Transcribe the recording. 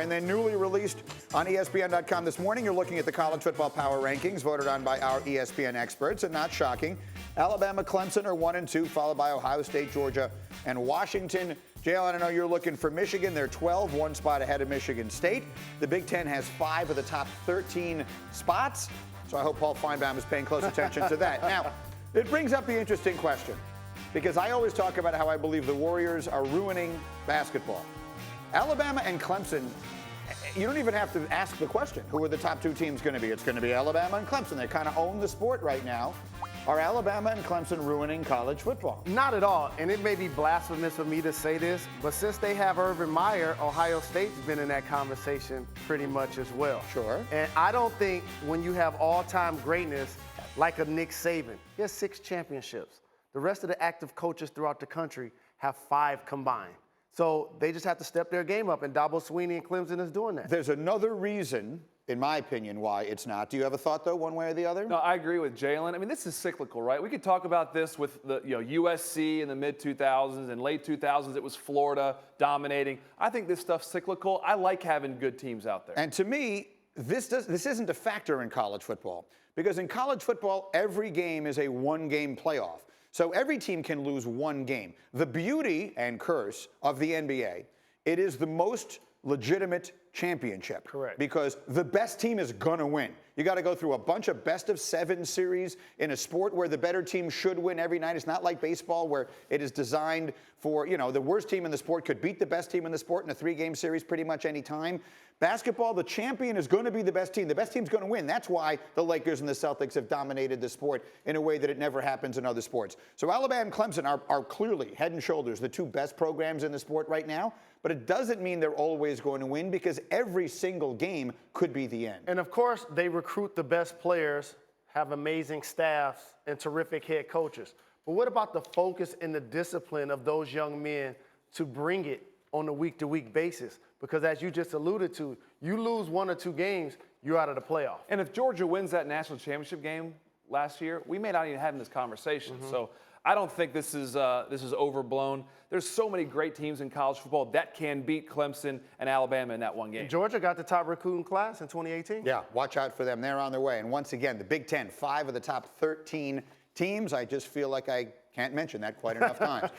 And then newly released on ESPN.com this morning, you're looking at the college football power rankings voted on by our ESPN experts. And not shocking, Alabama, Clemson are 1 and 2, followed by Ohio State, Georgia, and Washington. Jalen, I know you're looking for Michigan. They're 12, one spot ahead of Michigan State. The Big Ten has 5 of the top 13 spots. So I hope Paul Feinbaum is paying close attention to that. Now, it brings up the interesting question, because I always talk about how I believe the Warriors are ruining basketball. Alabama and Clemson, you don't even have to ask the question, who are the top 2 teams going to be? It's going to be Alabama and Clemson. They kind of own the sport right now. Are Alabama and Clemson ruining college football? Not at all, and it may be blasphemous of me to say this, but since they have Urban Meyer, Ohio State's been in that conversation pretty much as well. Sure. And I don't think when you have all-time greatness like a Nick Saban, he has 6 championships. The rest of the active coaches throughout the country have 5 combined. So they just have to step their game up, and Dabo Swinney and Clemson is doing that. There's another reason, in my opinion, why it's not. Do you have a thought, though, one way or the other? No, I agree with Jalen. I mean, this is cyclical, right? We could talk about this with the USC in the mid-2000s and late 2000s. It was Florida dominating. I think this stuff's cyclical. I like having good teams out there. And to me, this isn't a factor in college football, because in college football, every game is a one-game playoff. So every team can lose one game. The beauty and curse of the NBA, it is the most legitimate championship. Correct. Because the best team is going to win. You got to go through a bunch of best-of-7 series in a sport where the better team should win every night. It's not like baseball where it is designed for, the worst team in the sport could beat the best team in the sport in a 3-game series pretty much any time. Basketball, the champion is going to be the best team. The best team's going to win. That's why the Lakers and the Celtics have dominated the sport in a way that it never happens in other sports. So Alabama and Clemson are clearly head and shoulders the 2 best programs in the sport right now. But it doesn't mean they're always going to win, because every single game could be the end. And of course, they recruit the best players, have amazing staffs, and terrific head coaches. But what about the focus and the discipline of those young men to bring it on a week-to-week basis? Because as you just alluded to, you lose 1 or 2 games, you're out of the playoff. And if Georgia wins that national championship game last year, we may not even have this conversation. So I don't think this is overblown. There's so many great teams in college football that can beat Clemson and Alabama in that one game. Georgia got the top recruiting class in 2018. Yeah, watch out for them. They're on their way. And once again, the Big Ten, 5 of the top 13 teams. I just feel like I can't mention that quite enough times.